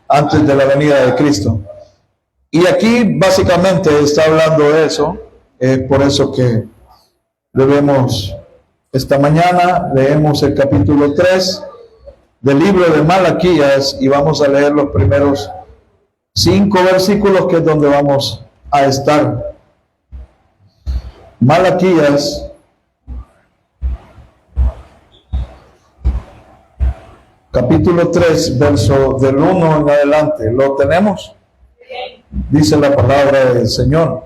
antes de la venida de Cristo. Y aquí básicamente está hablando de eso, por eso que debemos, esta mañana leemos el capítulo 3 del libro de Malaquías y vamos a leer los primeros 5 versículos, que es donde vamos a estar. Malaquías capítulo 3, verso del 1 en adelante. ¿Lo tenemos? Dice la palabra del Señor.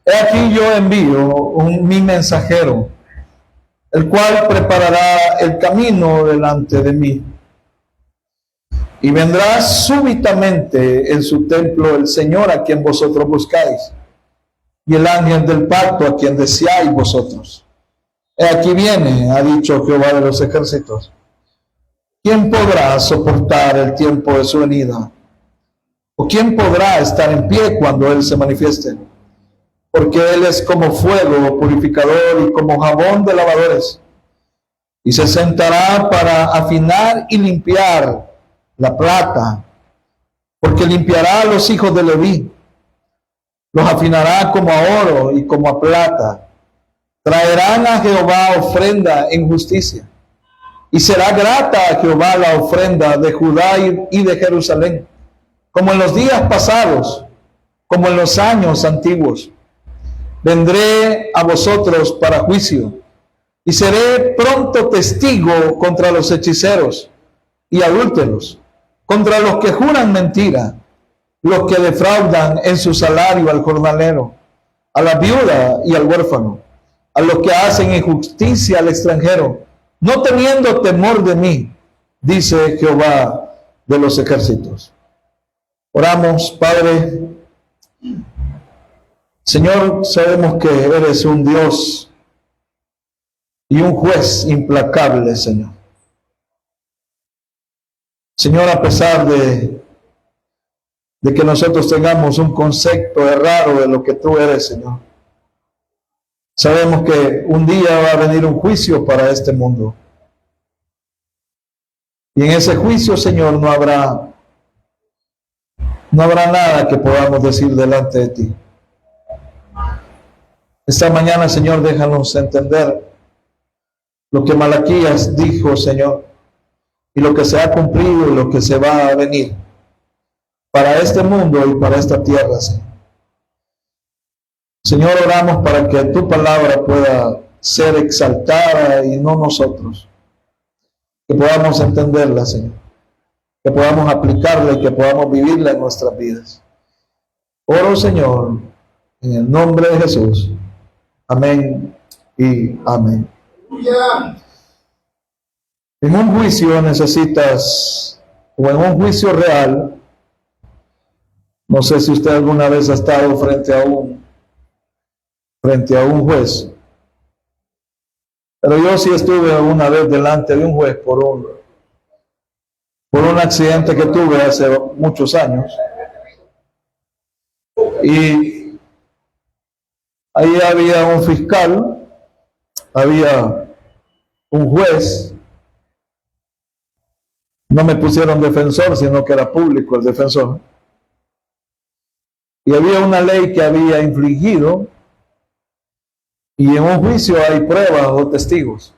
He aquí yo envío mi mensajero, el cual preparará el camino delante de mí. Y vendrá súbitamente en su templo el Señor a quien vosotros buscáis, y el ángel del pacto a quien deseáis vosotros. He aquí viene, ha dicho Jehová de los ejércitos. ¿Quién podrá soportar el tiempo de su venida? ¿O quién podrá estar en pie cuando Él se manifieste? Porque Él es como fuego purificador y como jabón de lavadores. Y se sentará para afinar y limpiar la plata, porque limpiará a los hijos de Leví. Los afinará como a oro y como a plata. Traerán a Jehová ofrenda en justicia. Y será grata a Jehová la ofrenda de Judá y de Jerusalén, como en los días pasados, como en los años antiguos. Vendré a vosotros para juicio, y seré pronto testigo contra los hechiceros y adúlteros, contra los que juran mentira, los que defraudan en su salario al jornalero, a la viuda y al huérfano, a los que hacen injusticia al extranjero, no teniendo temor de mí, dice Jehová de los ejércitos. Oramos. Padre, Señor, sabemos que eres un Dios y un juez implacable, Señor. Señor, a pesar de que nosotros tengamos un concepto errado de lo que tú eres, Señor, sabemos que un día va a venir un juicio para este mundo. Y en ese juicio, Señor, no habrá nada que podamos decir delante de ti. Esta mañana, Señor, déjanos entender lo que Malaquías dijo, Señor, y lo que se ha cumplido y lo que se va a venir para este mundo y para esta tierra, Señor. Señor, oramos para que tu palabra pueda ser exaltada y no nosotros. Que podamos entenderla, Señor. Que podamos aplicarla y que podamos vivirla en nuestras vidas. Oro, Señor, en el nombre de Jesús. Amén y amén. En un juicio necesitas, o en un juicio real, no sé si usted alguna vez ha estado frente a un juez, pero yo sí estuve una vez delante de un juez por un accidente que tuve hace muchos años, y ahí había un fiscal, había un juez. No me pusieron defensor, sino que era público el defensor. Y había una ley que había infringido, y en un juicio hay pruebas o testigos.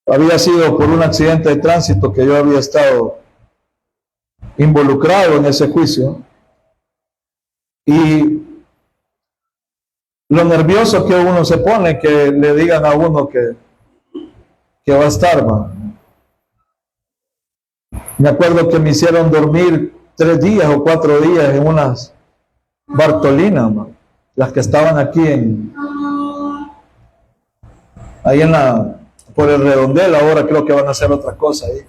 Había sido por un accidente de tránsito que yo había estado involucrado en ese juicio. Y lo nervioso que uno se pone, que le digan a uno que va a estar, man. Me acuerdo que me hicieron dormir 3 días o 4 días en unas Bartolinas, man, las que estaban aquí por el Redondel. Ahora creo que van a hacer otra cosa ahí.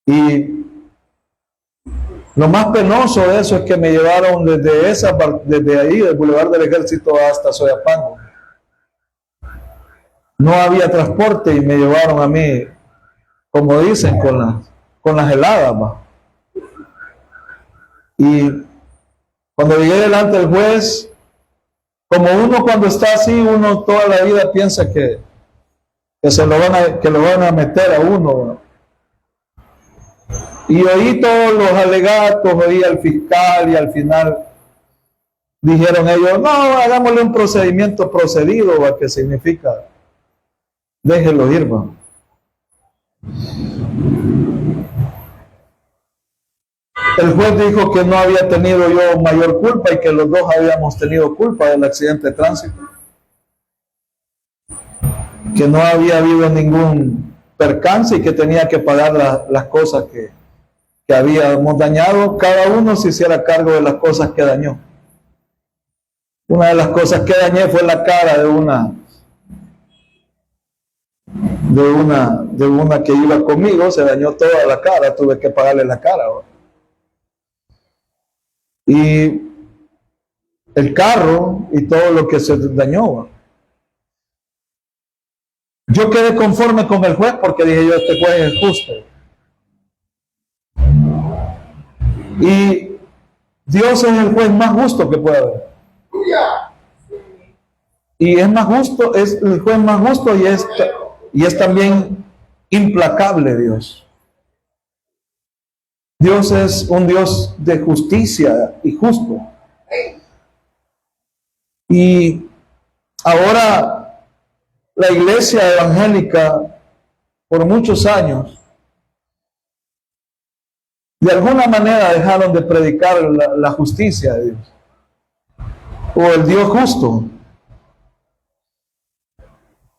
Y lo más penoso de eso es que me llevaron desde ahí, del Boulevard del Ejército hasta Soyapango. No había transporte y me llevaron a mí, como dicen, con las heladas, ma. Y cuando llegué delante del juez, como uno cuando está así, uno toda la vida piensa que lo van a meter a uno, ¿no? Y oí todos los alegatos, oí al fiscal y al final dijeron ellos, no, hagámosle un procedimiento procedido, ¿va? ¿Qué significa? Déjelo ir, ¿va? El juez dijo que no había tenido yo mayor culpa y que los dos habíamos tenido culpa del accidente de tránsito. Que no había habido ningún percance y que tenía que pagar las cosas que habíamos dañado. Cada uno se hiciera cargo de las cosas que dañó. Una de las cosas que dañé fue la cara de una que iba conmigo. Se dañó toda la cara, tuve que pagarle la cara. Y el carro y todo lo que se dañó. Yo quedé conforme con el juez porque dije yo, este juez es justo. Y Dios es el juez más justo que puede haber. Y es más justo, es el juez más justo y es también implacable Dios. Dios es un Dios de justicia y justo. Y ahora la iglesia evangélica por muchos años de alguna manera dejaron de predicar la justicia de Dios o el Dios justo.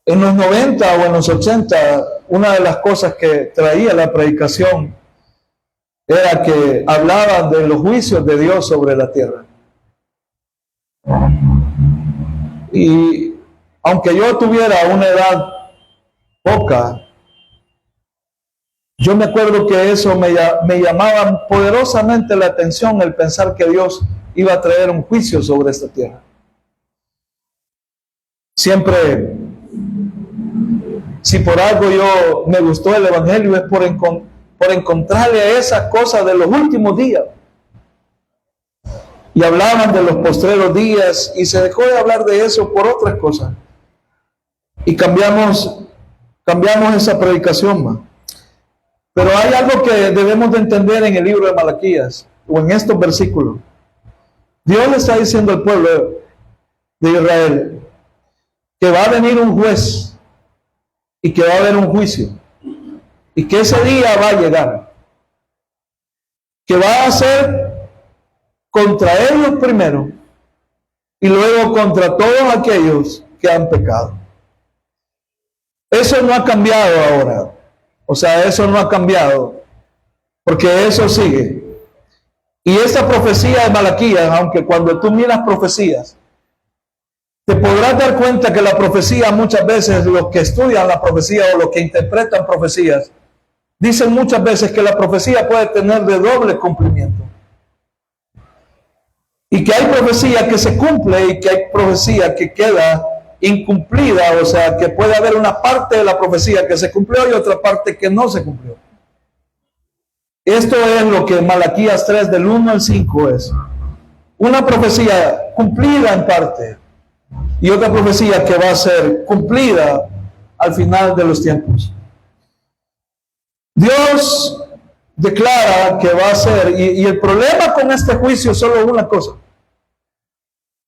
En los 90 o en los 80, una de las cosas que traía la predicación era que hablaban de los juicios de Dios sobre la tierra. Y aunque yo tuviera una edad poca, yo me acuerdo que eso me llamaba poderosamente la atención, el pensar que Dios iba a traer un juicio sobre esta tierra. Siempre, si por algo yo me gustó el Evangelio, es por encontrarle a esas cosas de los últimos días. Y hablaban de los postreros días y se dejó de hablar de eso por otras cosas. Y cambiamos esa predicación más. Pero hay algo que debemos de entender en el libro de Malaquías, o en estos versículos. Dios le está diciendo al pueblo de Israel que va a venir un juez y que va a haber un juicio. Y que ese día va a llegar. Que va a ser contra ellos primero y luego contra todos aquellos que han pecado. Eso no ha cambiado ahora. O sea, eso no ha cambiado, porque eso sigue. Y esta profecía de Malaquías, aunque cuando tú miras profecías, te podrás dar cuenta que la profecía muchas veces, los que estudian la profecía o los que interpretan profecías, dicen muchas veces que la profecía puede tener de doble cumplimiento. Y que hay profecía que se cumple y que hay profecía que queda incumplida, o sea, que puede haber una parte de la profecía que se cumplió y otra parte que no se cumplió. Esto es lo que Malaquías 3 del 1 al 5 es. Una profecía cumplida en parte y otra profecía que va a ser cumplida al final de los tiempos. Dios declara que va a ser, y el problema con este juicio es solo una cosa.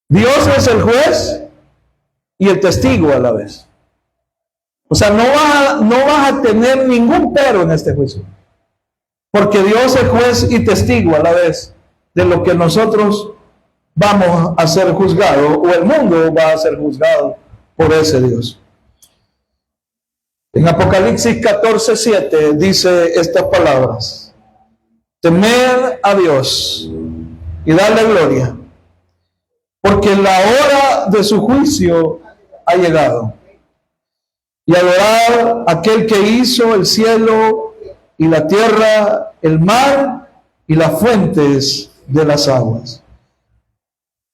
Dios es el juez y el testigo a la vez. O sea, no vas a tener ningún pero en este juicio. Porque Dios es juez y testigo a la vez de lo que nosotros vamos a ser juzgados, o el mundo va a ser juzgado por ese Dios. En Apocalipsis 14:7 dice estas palabras: temed a Dios y darle gloria, porque la hora de su juicio ha llegado. Y adorar a aquel que hizo el cielo y la tierra, el mar y las fuentes de las aguas.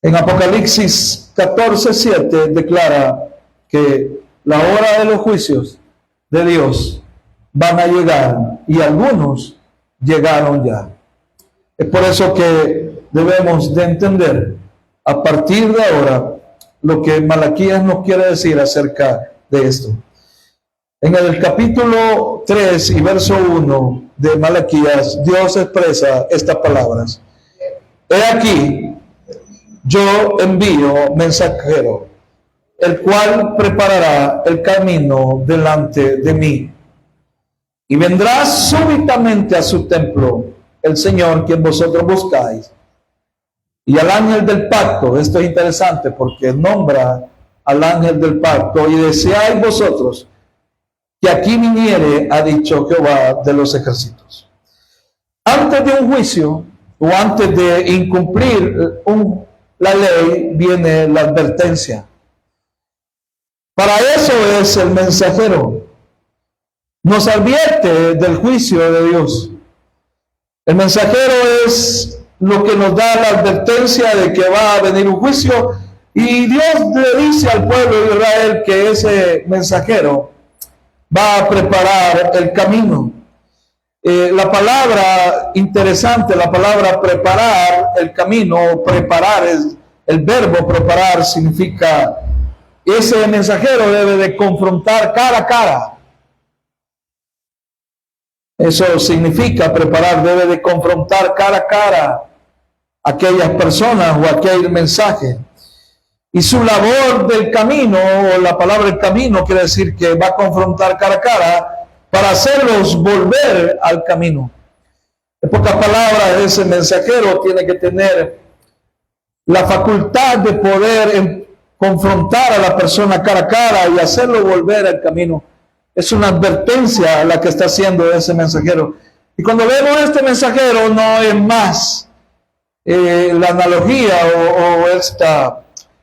En Apocalipsis 14:7 declara que la hora de los juicios de Dios van a llegar, y algunos llegaron ya. Es por eso que debemos de entender a partir de ahora lo que Malaquías nos quiere decir acerca de esto. En el capítulo 3 y verso 1 de Malaquías, Dios expresa estas palabras. He aquí, yo envío mensajero, el cual preparará el camino delante de mí. Y vendrá súbitamente a su templo el Señor, quien vosotros buscáis, y al ángel del pacto. Esto es interesante porque nombra al ángel del pacto. Y deseáis vosotros que aquí viniere, ha dicho Jehová de los ejércitos. Antes de un juicio o antes de incumplir la ley viene la advertencia. Para eso es el mensajero. Nos advierte del juicio de Dios. El mensajero es lo que nos da la advertencia de que va a venir un juicio, y Dios le dice al pueblo de Israel que ese mensajero va a preparar el camino. La palabra interesante, la palabra preparar el camino, preparar, es el verbo preparar, significa ese mensajero debe de confrontar cara a cara. Eso significa preparar, debe de confrontar cara a cara a aquellas personas o aquel mensaje. Y su labor del camino, o la palabra el camino, quiere decir que va a confrontar cara a cara para hacerlos volver al camino. En pocas palabras, ese mensajero tiene que tener la facultad de poder confrontar a la persona cara a cara y hacerlo volver al camino. Es una advertencia la que está haciendo ese mensajero. Y cuando vemos este mensajero, no es más la analogía o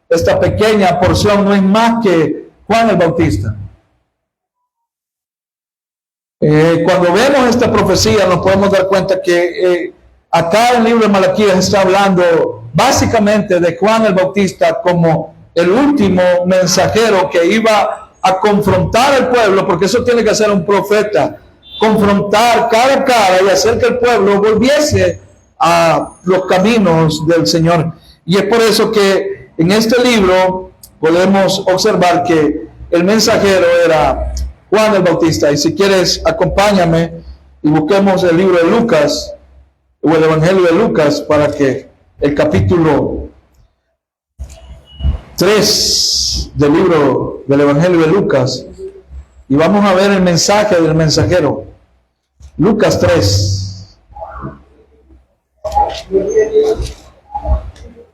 esta pequeña porción, no es más que Juan el Bautista. Cuando vemos esta profecía, nos podemos dar cuenta que acá en el libro de Malaquías está hablando básicamente de Juan el Bautista como el último mensajero que iba a confrontar al pueblo, porque eso tiene que hacer un profeta, confrontar cara a cara y hacer que el pueblo volviese a los caminos del Señor. Y es por eso que en este libro podemos observar que el mensajero era Juan el Bautista. Y si quieres, acompáñame y busquemos el libro de Lucas, o el Evangelio de Lucas, para que el capítulo 3 del libro del Evangelio de Lucas, y vamos a ver el mensaje del mensajero. Lucas 3.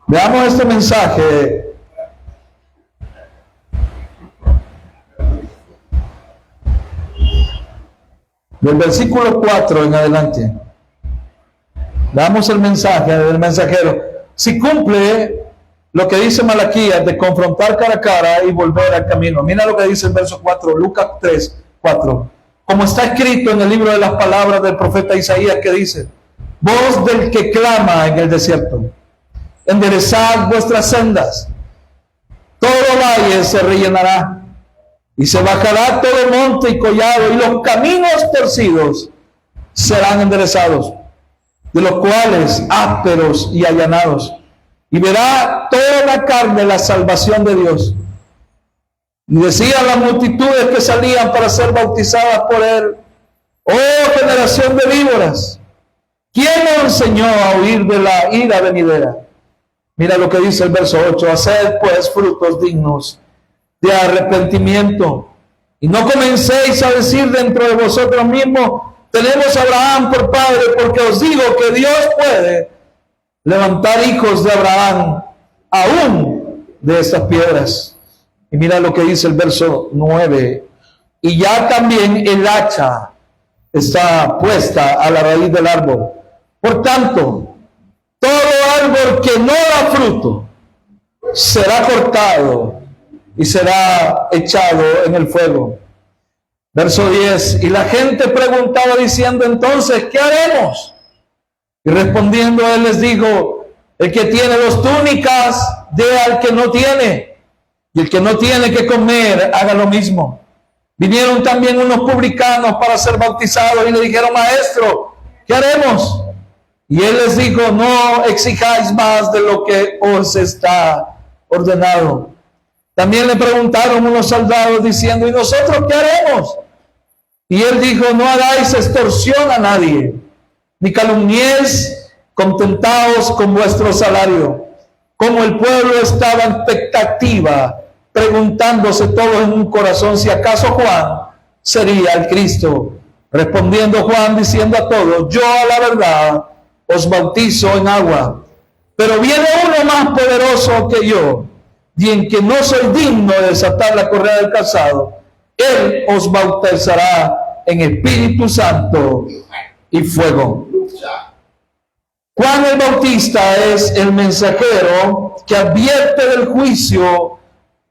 Veamos este mensaje. Del versículo 4 en adelante. Damos el mensaje del mensajero. Si cumple lo que dice Malaquías de confrontar cara a cara y volver al camino. Mira lo que dice el verso 4, Lucas 3, 4. Como está escrito en el libro de las palabras del profeta Isaías, que dice: voz del que clama en el desierto, enderezad vuestras sendas, todo valle se rellenará, y se bajará todo monte y collado, y los caminos torcidos serán enderezados, de los cuales ásperos y allanados, y verá toda la carne la salvación de Dios. Y decían las multitudes que salían para ser bautizadas por él: oh generación de víboras, ¿quién nos enseñó a huir de la ira venidera? Mira lo que dice el verso 8: haced pues frutos dignos de arrepentimiento, y no comencéis a decir dentro de vosotros mismos: tenemos a Abraham por padre, porque os digo que Dios puede levantar hijos de Abraham aún de estas piedras. Y mira lo que dice el verso 9: y ya también el hacha está puesta a la raíz del árbol. Por tanto, todo árbol que no da fruto será cortado y será echado en el fuego. Verso 10: y la gente preguntaba diciendo entonces, ¿qué haremos? Y respondiendo él les dijo: el que tiene 2 túnicas, dé al que no tiene, y el que no tiene que comer, haga lo mismo. Vinieron también unos publicanos para ser bautizados y le dijeron: maestro, ¿qué haremos? Y él les dijo: no exijáis más de lo que os está ordenado. También le preguntaron unos soldados diciendo: ¿y nosotros qué haremos? Y él dijo, no hagáis extorsión a nadie, ni calumniéis, contentaos con vuestro salario. Como el pueblo estaba en expectativa, preguntándose todo en un corazón si acaso Juan sería el Cristo. Respondiendo Juan diciendo a todos, yo a la verdad os bautizo en agua, pero viene uno más poderoso que yo, y en que no soy digno de desatar la correa del calzado. Él os bautizará en Espíritu Santo y fuego. Juan el Bautista es el mensajero que advierte del juicio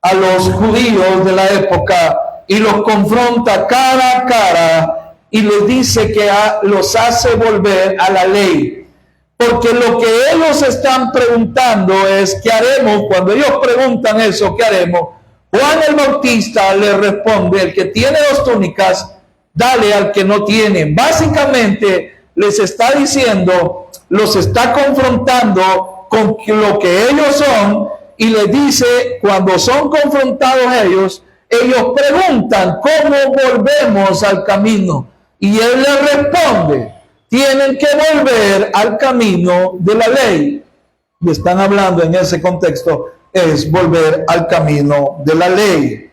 a los judíos de la época y los confronta cara a cara y les dice que los hace volver a la ley. Porque lo que ellos están preguntando es, ¿qué haremos? Cuando ellos preguntan eso, ¿qué haremos? Juan el Bautista le responde, el que tiene 2 túnicas, dale al que no tiene. Básicamente les está diciendo, los está confrontando con lo que ellos son y les dice, cuando son confrontados ellos preguntan, ¿cómo volvemos al camino? Y él les responde, tienen que volver al camino de la ley. Y están hablando en ese contexto, es volver al camino de la ley.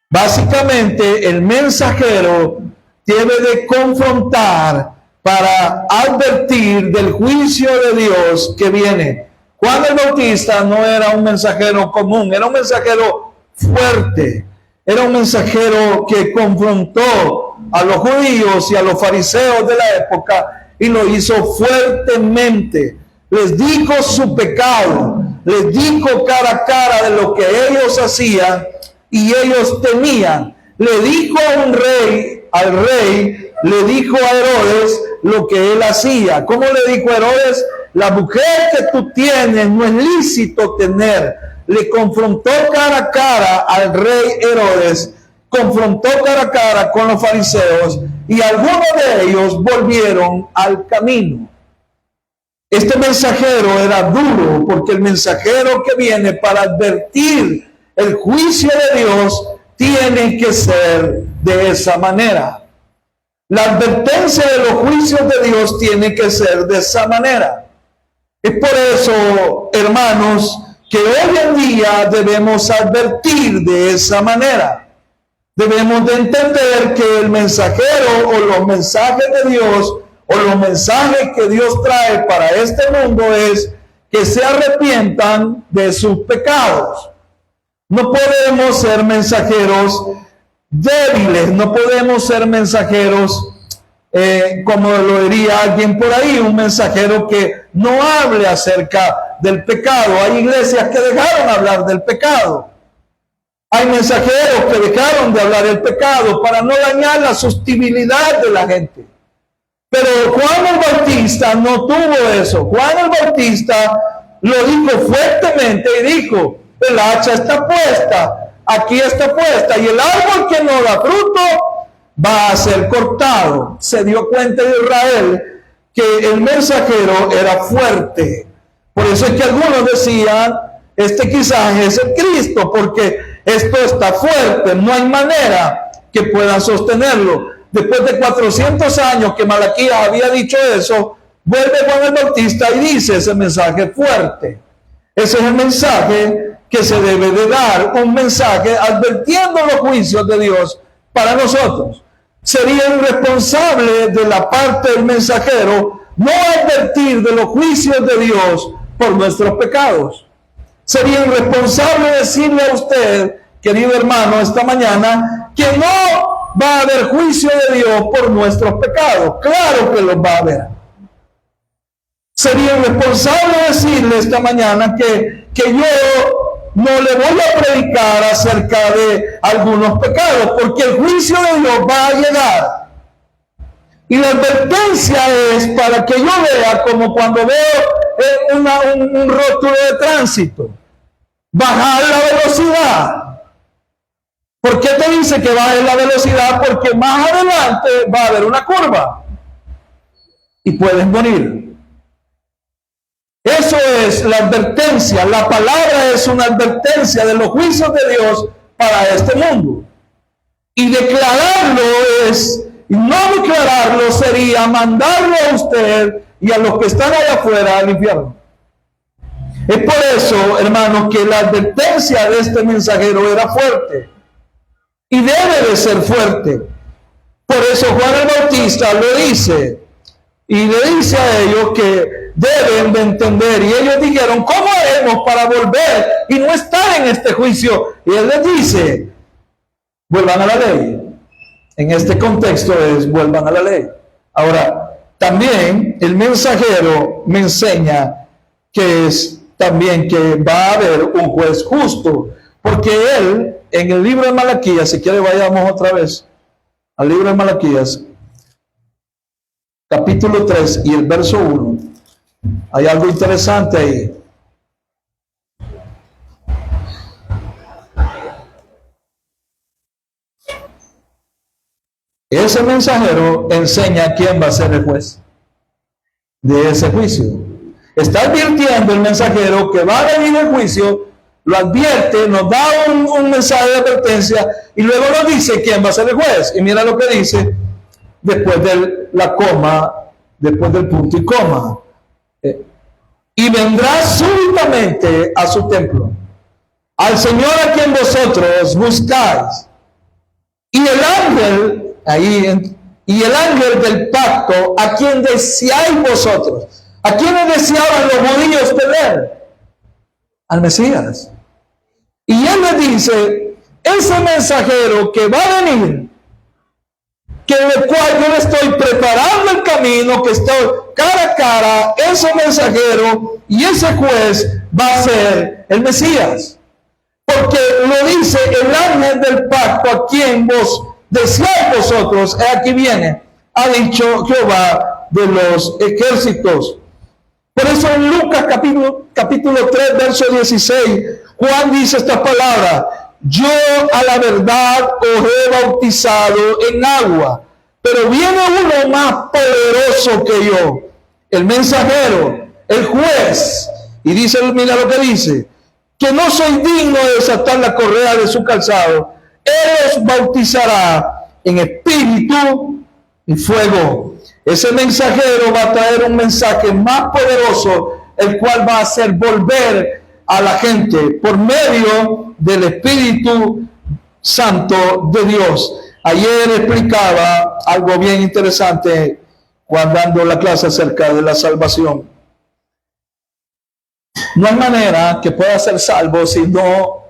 Básicamente, el mensajero debe de confrontar para advertir del juicio de Dios que viene. Juan el Bautista no era un mensajero común, era un mensajero fuerte, era un mensajero que confrontó a los judíos y a los fariseos de la época y lo hizo fuertemente. Les dijo su pecado, les dijo cara a cara de lo que ellos hacían y ellos temían. Le dijo a un rey, al rey, le dijo a Herodes lo que él hacía. ¿Cómo le dijo a Herodes? La mujer que tú tienes no es lícito tener. Le confrontó cara a cara al rey Herodes, confrontó cara a cara con los fariseos y algunos de ellos volvieron al camino. Este mensajero era duro porque el mensajero que viene para advertir el juicio de Dios tiene que ser de esa manera. La advertencia de los juicios de Dios tiene que ser de esa manera. Es por eso, hermanos, que hoy en día debemos advertir de esa manera. Debemos de entender que el mensajero o los mensajes de Dios o los mensajes que Dios trae para este mundo es que se arrepientan de sus pecados. No podemos ser mensajeros débiles, no podemos ser mensajeros como lo diría alguien por ahí, un mensajero que no hable acerca del pecado. Hay iglesias que dejaron hablar del pecado. Hay mensajeros que dejaron de hablar del pecado para no dañar la susceptibilidad de la gente. Pero Juan el Bautista no tuvo eso. Juan el Bautista lo dijo fuertemente y dijo, el hacha está puesta, aquí está puesta, y el árbol que no da fruto va a ser cortado. Se dio cuenta de Israel que el mensajero era fuerte. Por eso es que algunos decían, este quizás es el Cristo, porque esto está fuerte, no hay manera que puedan sostenerlo. Después de 400 años que Malaquías había dicho eso, vuelve Juan el Bautista y dice ese mensaje fuerte. Ese es el mensaje que se debe de dar, un mensaje advirtiendo los juicios de Dios para nosotros. Sería irresponsable de la parte del mensajero no advertir de los juicios de Dios por nuestros pecados. Sería irresponsable decirle a usted, querido hermano, esta mañana, que no va a haber juicio de Dios por nuestros pecados. Claro que los va a haber. Sería irresponsable decirle esta mañana que yo no le voy a predicar acerca de algunos pecados, porque el juicio de Dios va a llegar. Y la advertencia es para que yo vea, como cuando veo un rótulo de tránsito, bajar la velocidad. ¿Por qué te dice que bajes la velocidad? Porque más adelante va a haber una curva y puedes morir. Eso es la advertencia. La palabra es una advertencia de los juicios de Dios para este mundo. Y declararlo y no declararlo sería mandarlo a usted y a los que están allá afuera al infierno. Es por eso, hermanos, que la advertencia de este mensajero era fuerte. Y debe de ser fuerte. Por eso Juan el Bautista lo dice. Y le dice a ellos que deben de entender. Y ellos dijeron, ¿cómo haremos para volver y no estar en este juicio? Y él les dice, vuelvan a la ley. En este contexto es, vuelvan a la ley. Ahora, también el mensajero me enseña que es también que va a haber un juez justo. Porque él, en el libro de Malaquías, si quiere vayamos otra vez al libro de Malaquías, capítulo 3 y el verso 1, hay algo interesante ahí. Ese mensajero enseña quién va a ser el juez de ese juicio. Está advirtiendo el mensajero que va a venir el juicio, lo advierte, nos da un mensaje de advertencia y luego nos dice quién va a ser el juez. Y mira lo que dice después de la coma, después del punto y coma. Y vendrá súbitamente a su templo, al Señor a quien vosotros buscáis. Y el ángel, y el ángel del pacto a quien deseáis vosotros. ¿A quiénes deseaban los judíos tener? Al Mesías. Y él le dice, ese mensajero que va a venir, que del cual yo le estoy preparando el camino, que estoy cara a cara, ese mensajero y ese juez va a ser el Mesías. Porque lo dice el ángel del pacto a quien vos deseáis vosotros, aquí viene, ha dicho Jehová de los ejércitos. Por eso en Lucas capítulo 3, verso 16, Juan dice esta palabra, yo a la verdad os he bautizado en agua, pero viene uno más poderoso que yo, el mensajero, el juez, y dice, mira lo que dice, que no soy digno de desatar la correa de su calzado, él os bautizará en espíritu y fuego. Ese mensajero va a traer un mensaje más poderoso, el cual va a hacer volver a la gente por medio del Espíritu Santo de Dios. Ayer explicaba algo bien interesante cuando dando la clase acerca de la salvación. No hay manera que puedas ser salvo si no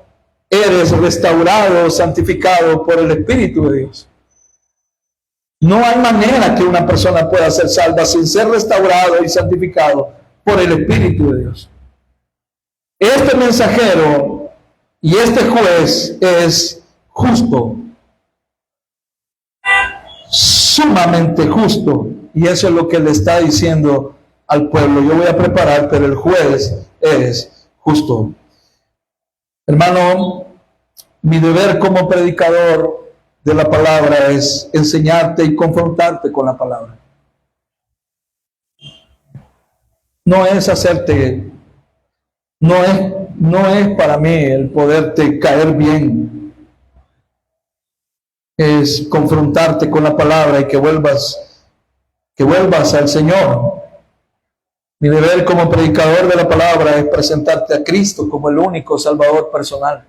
eres restaurado, santificado por el Espíritu de Dios. No hay manera que una persona pueda ser salva sin ser restaurado y santificado por el Espíritu de Dios. Este mensajero y este juez es justo, sumamente justo, y eso es lo que le está diciendo al pueblo. Yo voy a preparar, pero el juez es justo. Hermano, mi deber como predicador de la palabra es enseñarte y confrontarte con la palabra. No es hacerte, no es para mí el poderte caer bien. Es confrontarte con la palabra y que vuelvas al Señor. Mi deber como predicador de la palabra es presentarte a Cristo como el único Salvador personal.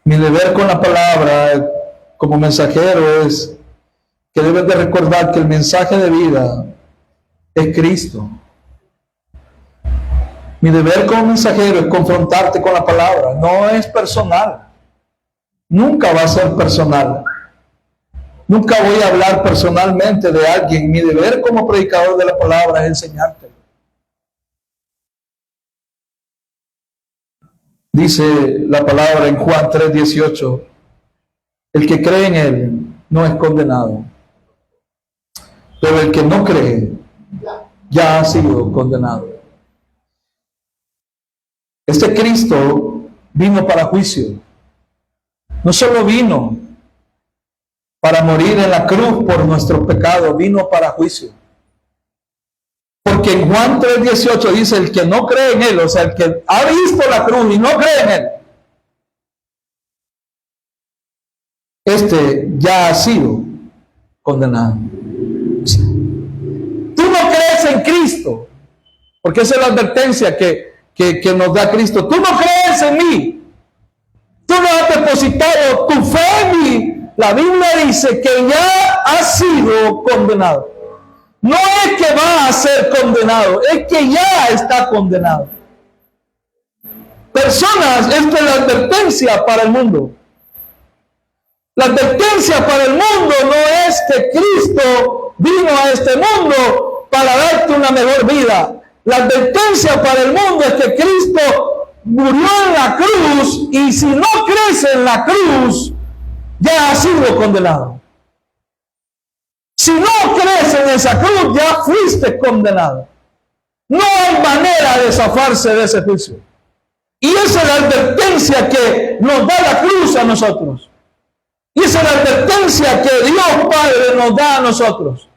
Mi deber con la palabra como mensajero es que debes de recordar que el mensaje de vida es Cristo. Mi deber como mensajero es confrontarte con la palabra. No es personal. Nunca va a ser personal. Nunca voy a hablar personalmente de alguien. Mi deber como predicador de la palabra es enseñarte. Dice la palabra en Juan 3:18, el que cree en Él no es condenado, pero el que no cree ya ha sido condenado. Este Cristo vino para juicio. No solo vino para morir en la cruz por nuestros pecados, vino para juicio. Porque en Juan 3:18 dice, el que no cree en Él, o sea, el que ha visto la cruz y no cree en Él, este ya ha sido condenado. Tú no crees en Cristo, porque esa es la advertencia que nos da Cristo. Tú no crees en mí. Tú no has depositado tu fe en mí. La Biblia dice que ya ha sido condenado. No es que va a ser condenado, es que ya está condenado. Personas, esta es la advertencia para el mundo. La advertencia para el mundo no es que Cristo vino a este mundo para darte una mejor vida. La advertencia para el mundo es que Cristo murió en la cruz, y si no crees en la cruz, ya has sido condenado. Si no crees en esa cruz, ya fuiste condenado. No hay manera de zafarse de ese juicio. Y esa es la advertencia que nos da la cruz a nosotros. Y esa es la advertencia que Dios Padre nos da a nosotros.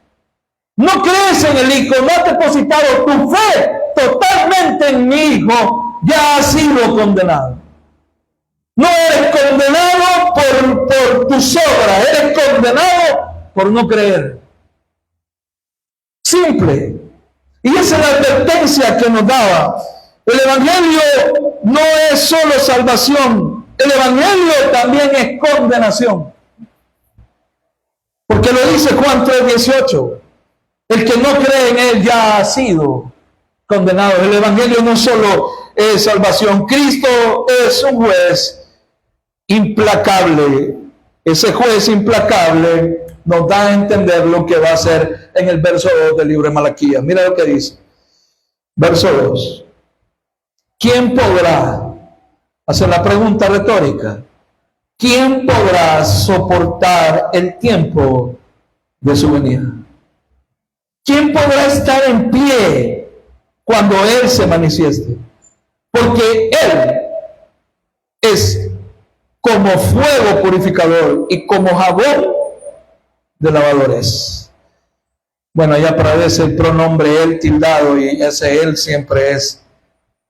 No crees en el Hijo, no has depositado tu fe totalmente en mi Hijo, ya has sido condenado. No eres condenado por tus obras, eres condenado por no creer. Simple. Y esa es la advertencia que nos daba. El Evangelio no es solo salvación, el Evangelio también es condenación. Porque lo dice Juan 3:18. El que no cree en él ya ha sido condenado. El Evangelio no solo es salvación. Cristo es un juez implacable. Ese juez implacable nos da a entender lo que va a hacer en el verso 2 del libro de Malaquías. Mira lo que dice. Verso 2. ¿Quién podrá, hacer la pregunta retórica, quién podrá soportar el tiempo de su venida? ¿Quién podrá estar en pie cuando Él se manifieste? Porque Él es como fuego purificador y como jabón de lavadores. Bueno, ya aparece el pronombre Él tildado, y ese Él siempre es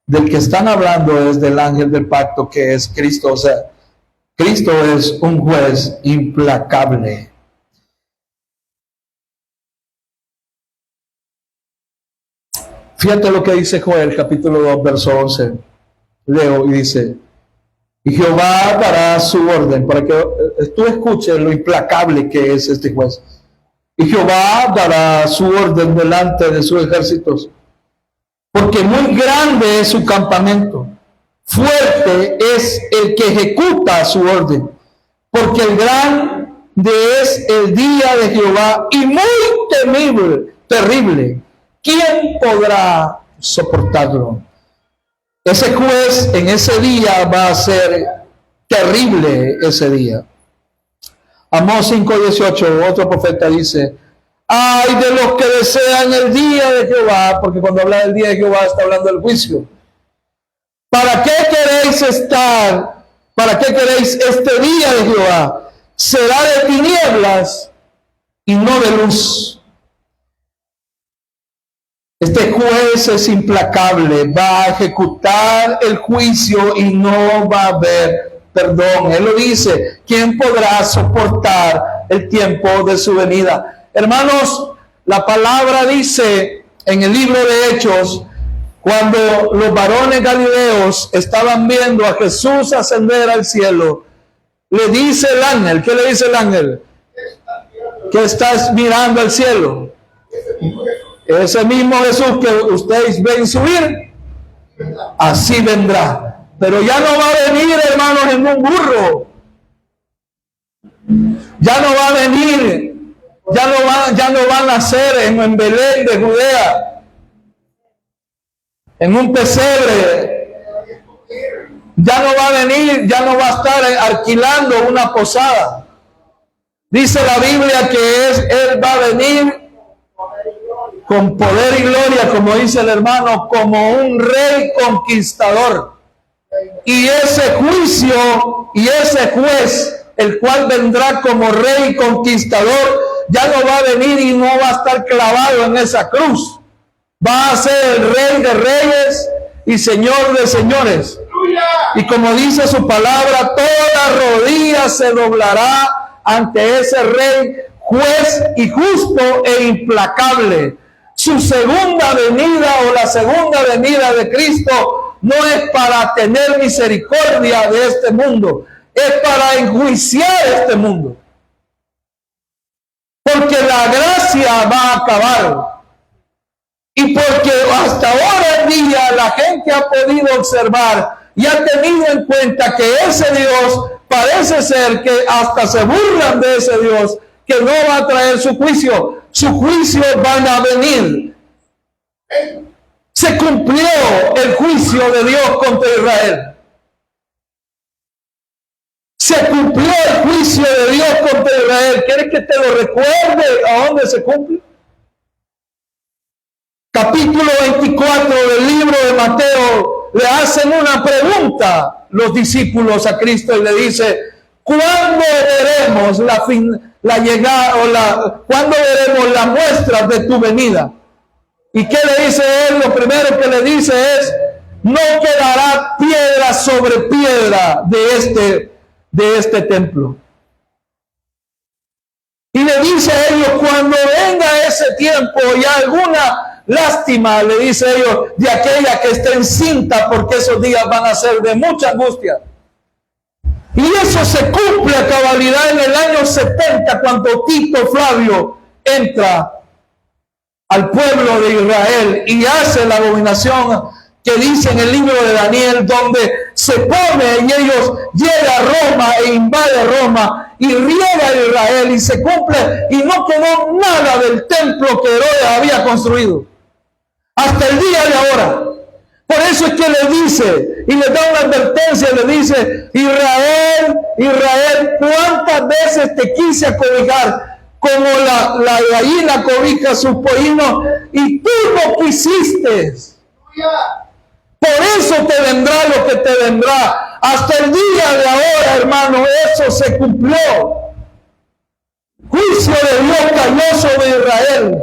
del que están hablando, es del ángel del pacto, que es Cristo. O sea, Cristo es un juez implacable. Fíjate lo que dice Joel, capítulo 2, verso 11. Leo y dice: y Jehová dará su orden, para que tú escuches lo implacable que es este juez. Y Jehová dará su orden delante de sus ejércitos, porque muy grande es su campamento, fuerte es el que ejecuta su orden, porque el grande es el día de Jehová y muy temible, terrible. ¿Quién podrá soportarlo? Ese juez en ese día va a ser terrible ese día. Amós 5:18, otro profeta dice: ay de los que desean el día de Jehová, porque cuando habla del día de Jehová está hablando del juicio. ¿Para qué queréis estar? ¿Para qué queréis este día de Jehová? Será de tinieblas y no de luz. Este juez es implacable, va a ejecutar el juicio y no va a haber perdón. Él lo dice: ¿quién podrá soportar el tiempo de su venida? Hermanos, la palabra dice en el libro de Hechos, cuando los varones galileos estaban viendo a Jesús ascender al cielo, le dice el ángel, ¿qué le dice el ángel? Que estás mirando al cielo. Ese mismo Jesús que ustedes ven subir, así vendrá. Pero ya no va a venir, hermanos, en un burro. Ya no va a venir, ya no va a nacer en Belén de Judea, en un pesebre. Ya no va a venir, ya no va a estar alquilando una posada. Dice la Biblia que Él va a venir con poder y gloria, como dice el hermano, como un rey conquistador. Y ese juicio y ese juez, el cual vendrá como rey conquistador, ya no va a venir y no va a estar clavado en esa cruz. Va a ser el rey de reyes y señor de señores. Y como dice su palabra, toda rodilla se doblará ante ese rey, juez y justo e implacable. Su segunda venida o la segunda venida de Cristo no es para tener misericordia de este mundo, es para enjuiciar este mundo. Porque la gracia va a acabar. Y porque hasta ahora en día la gente ha podido observar y ha tenido en cuenta que ese Dios parece ser que hasta se burlan de ese Dios, que no va a traer su juicio. Sus juicios van a venir. Se cumplió el juicio de Dios contra Israel. Se cumplió el juicio de Dios contra Israel. ¿Quieres que te lo recuerde a dónde se cumple? Capítulo 24 del libro de Mateo, le hacen una pregunta los discípulos a Cristo y le dice: ¿cuándo veremos la llegada cuándo veremos la muestra de tu venida? ¿Y qué le dice él? Lo primero que le dice es: no quedará piedra sobre piedra de este templo. Y le dice a ellos: cuando venga ese tiempo y alguna lástima, le dice a ellos, de aquella que esté encinta, porque esos días van a ser de mucha angustia. Y eso se cumple a cabalidad en el año 70, cuando Tito Flavio entra al pueblo de Israel y hace la abominación que dice en el libro de Daniel, donde se pone y ellos llega a Roma e invade Roma y riega a Israel y se cumple, y no quedó nada del templo que Herodes había construido hasta el día de ahora. Por eso es que le dice y le da una advertencia, le dice: Israel, Israel, ¿cuántas veces te quise acobijar como la gallina cobija sus pollinos y tú no quisiste? Por eso te vendrá lo que te vendrá. Hasta el día de ahora, hermano, eso se cumplió. Juicio de Dios cayó sobre Israel.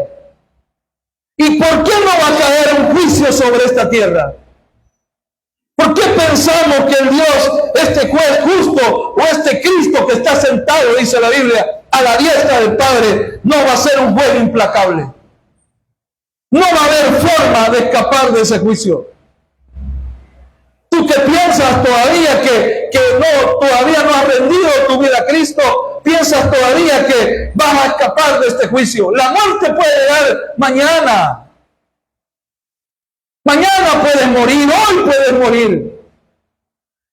¿Y por qué no va a caer un juicio sobre esta tierra? ¿Por qué pensamos que el Dios, este juez justo o este Cristo que está sentado, dice la Biblia, a la diestra del Padre, no va a ser un juez implacable? No va a haber forma de escapar de ese juicio. Tú que piensas todavía todavía no has rendido tu vida a Cristo, piensas todavía que vas a escapar de este juicio. La muerte puede llegar mañana. Mañana puedes morir, hoy puedes morir.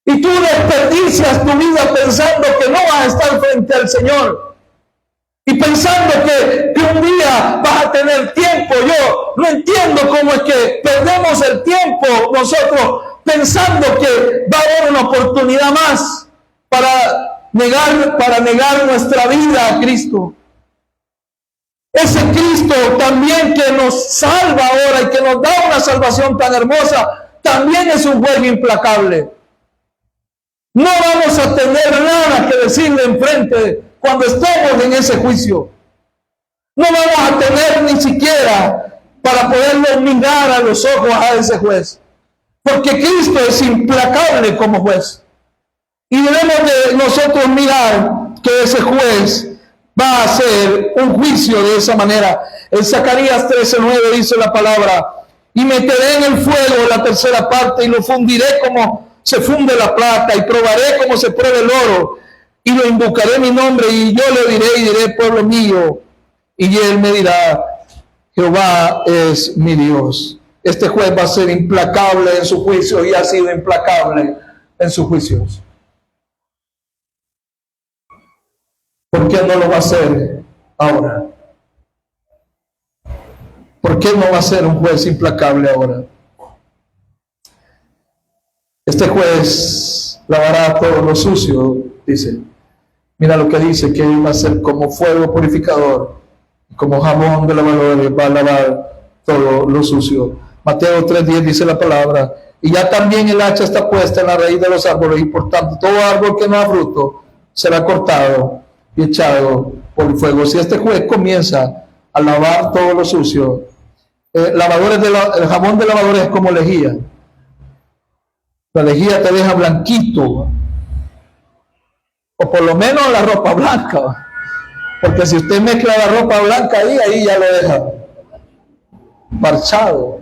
Y tú desperdicias tu vida pensando que no vas a estar frente al Señor. Y pensando que un día vas a tener tiempo. Yo no entiendo cómo es que perdemos el tiempo nosotros pensando que va a haber una oportunidad más para negar nuestra vida a Cristo. Ese Cristo también que nos salva ahora y que nos da una salvación tan hermosa, también es un juez implacable. No vamos a tener nada que decirle enfrente cuando estemos en ese juicio. No vamos a tener ni siquiera para poderle mirar a los ojos a ese juez. Porque Cristo es implacable como juez. Y debemos de nosotros mirar que ese juez va a hacer un juicio de esa manera. En Zacarías 13:9 dice la palabra: y meteré en el fuego la tercera parte y lo fundiré como se funde la plata y probaré como se prueba el oro y lo invocaré mi nombre y yo le diré y diré: pueblo mío, y él me dirá: Jehová es mi Dios. Este juez va a ser implacable en su juicio y ha sido implacable en sus juicios. ¿Por qué no lo va a hacer ahora? ¿Por qué no va a ser un juez implacable ahora? Este juez lavará todo lo sucio, dice. Mira lo que dice, que él va a ser como fuego purificador, como jabón de lavadores, va a lavar todo lo sucio. Mateo 3:10 dice la palabra: y ya también el hacha está puesta en la raíz de los árboles, y por tanto todo árbol que no da fruto será cortado y echado por el fuego. Si este juez comienza a lavar todo lo sucio, el jabón de lavadores es como lejía. La lejía te deja blanquito, o por lo menos la ropa blanca. Porque si usted mezcla la ropa blanca ahí ya lo deja parchado.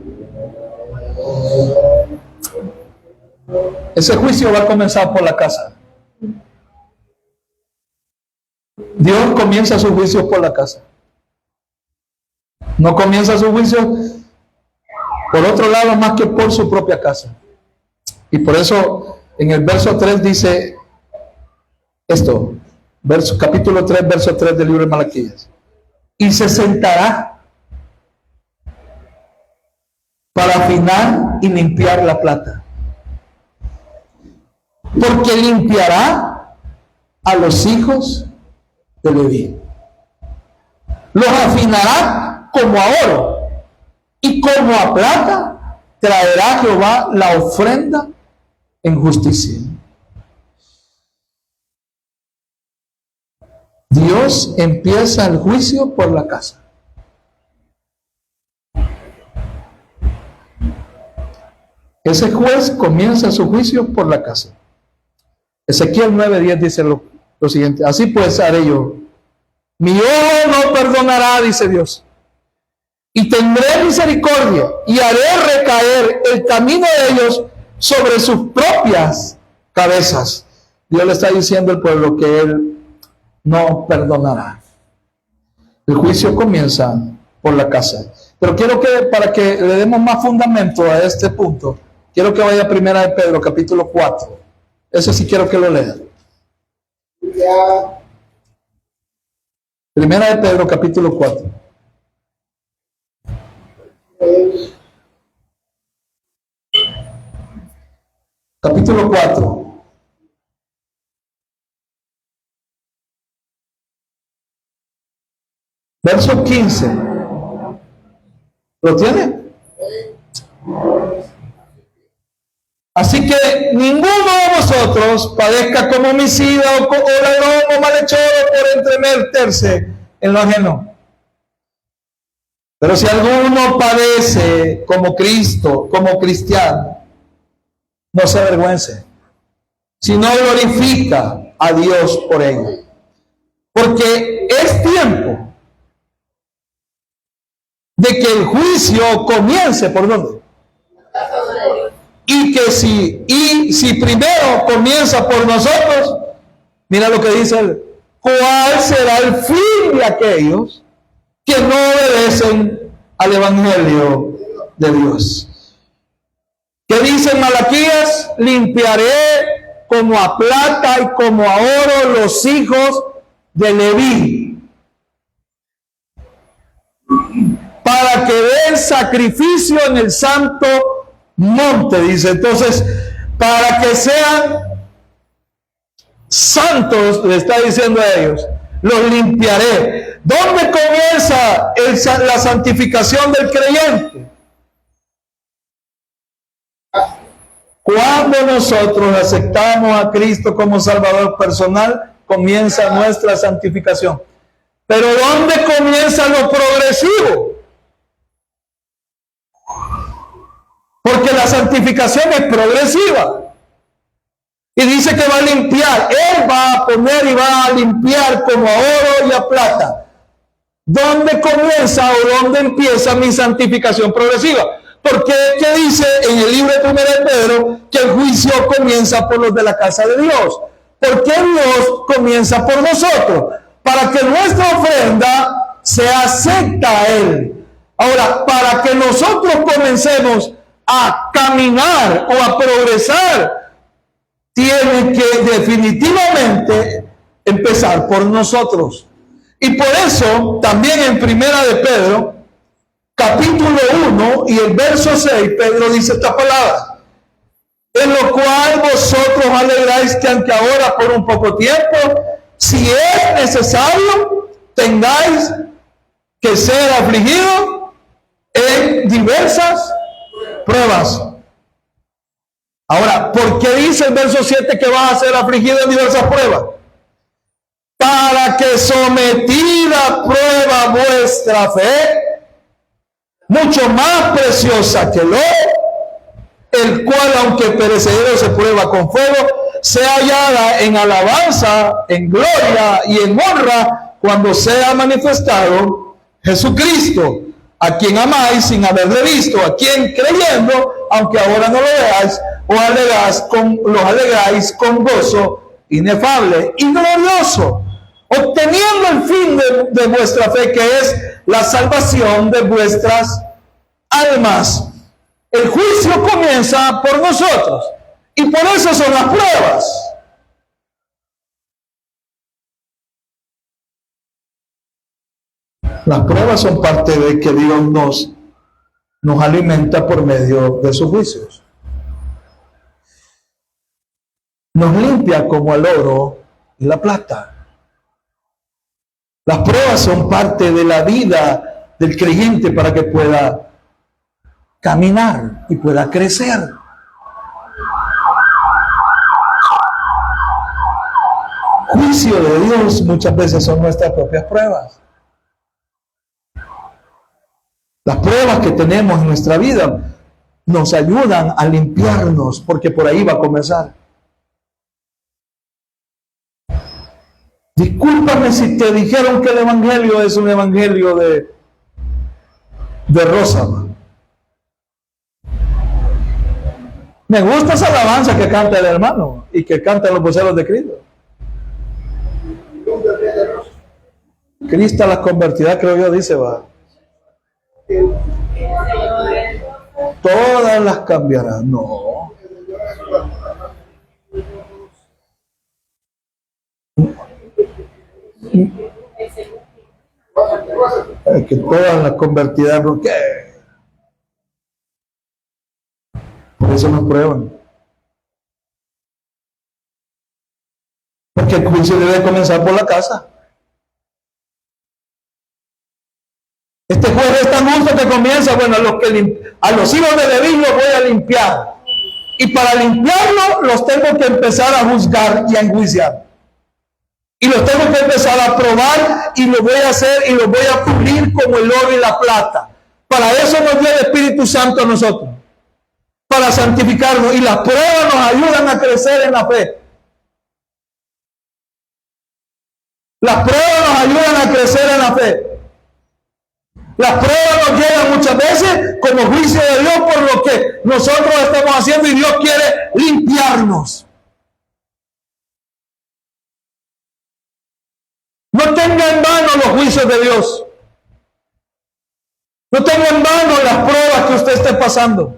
Ese juicio va a comenzar por la casa. Dios comienza sus juicios por la casa. No comienza sus juicios por otro lado más que por su propia casa. Y por eso en el verso 3 dice esto, capítulo 3, verso 3 del libro de Malaquías. Y se sentará para afinar y limpiar la plata, porque limpiará a los hijos de Leví. Los afinará como a oro, y como a plata traerá Jehová la ofrenda en justicia. Dios empieza el juicio por la casa. Ese juez comienza su juicio por la casa. Ezequiel 9:10 dice lo siguiente: así pues haré yo. Mi ojo no perdonará, dice Dios, y tendré misericordia y haré recaer el camino de ellos sobre sus propias cabezas. Dios le está diciendo al pueblo que Él no perdonará. El juicio comienza por la casa. Pero quiero que, para que le demos más fundamento a este punto, quiero que vaya a Primera de Pedro, capítulo 4. Eso sí quiero que lo lea. Primera de Pedro, capítulo 4. Capítulo 4. Verso 15. ¿Lo tiene? Así que ninguno de vosotros padezca como homicida o ladrón o malhechor por entremeterse en lo ajeno. Pero si alguno padece como Cristo, como cristiano, no se avergüence, sino glorifica a Dios por ello. Porque es tiempo de que el juicio comience, ¿por dónde? Y si primero comienza por nosotros, mira lo que dice él: ¿cuál será el fin de aquellos que no obedecen al evangelio de Dios? ¿Qué dice Malaquías? Limpiaré como a plata y como a oro los hijos de Leví, para que den sacrificio en el santo monte, dice. Entonces, para que sean santos, le está diciendo a ellos, los limpiaré. ¿Dónde comienza la santificación del creyente? Cuando nosotros aceptamos a Cristo como Salvador personal, comienza nuestra santificación. Pero ¿dónde comienza lo progresivo? Porque la santificación es progresiva. Y dice que va a limpiar. Él va a poner y va a limpiar como a oro y a plata. ¿Dónde comienza o dónde empieza mi santificación progresiva? Porque ¿qué dice en el libro de 1 de Pedro? Que el juicio comienza por los de la casa de Dios. ¿Por qué Dios comienza por nosotros? Para que nuestra ofrenda sea acepta a Él. Ahora, para que nosotros comencemos a caminar o a progresar, tiene que definitivamente empezar por nosotros. Y por eso también en Primera de Pedro, capítulo 1 y el verso 6, Pedro dice esta palabra: en lo cual vosotros alegráis, que aunque ahora por un poco tiempo, si es necesario, tengáis que ser afligidos en diversas pruebas. Ahora, ¿por qué dice el verso 7 que vas a ser afligido en diversas pruebas? Para que sometida a prueba vuestra fe, mucho más preciosa que el oro, el cual aunque perecedero se prueba con fuego, sea hallada en alabanza, en gloria y en honra, cuando sea manifestado Jesucristo, a quien amáis sin haberle visto, a quien creyendo, aunque ahora no lo veáis, los alegráis con gozo inefable y glorioso, obteniendo el fin de vuestra fe, que es la salvación de vuestras almas. El juicio comienza por nosotros y por eso son las pruebas. Las pruebas son parte de que Dios nos alimenta por medio de sus juicios. Nos limpia como el oro y la plata. Las pruebas son parte de la vida del creyente para que pueda caminar y pueda crecer. Juicio de Dios muchas veces son nuestras propias pruebas. Las pruebas que tenemos en nuestra vida nos ayudan a limpiarnos, porque por ahí va a comenzar. Discúlpame si te dijeron que el evangelio es un evangelio de rosa. Me gusta esa alabanza que canta el hermano y que cantan los voceros de Cristo. Cristo las convertirá, creo yo, dice, va. Todas las cambiarán. No. Que todas las convertirán. ¿Qué? Por eso nos prueban. Porque el juicio debe comenzar por la casa. Este juez es tan justo que comienza, bueno, a los hijos de Leví los voy a limpiar. Y para limpiarlos los tengo que empezar a juzgar y a enjuiciar. Y los tengo que empezar a probar y lo voy a hacer y los voy a pulir como el oro y la plata. Para eso nos dio el Espíritu Santo a nosotros. Para santificarnos. Y las pruebas nos ayudan a crecer en la fe. Las pruebas nos ayudan a crecer en la fe. Las pruebas nos llegan muchas veces como juicio de Dios por lo que nosotros estamos haciendo y Dios quiere limpiarnos. No tenga en vano los juicios de Dios. No tenga en vano las pruebas que usted esté pasando.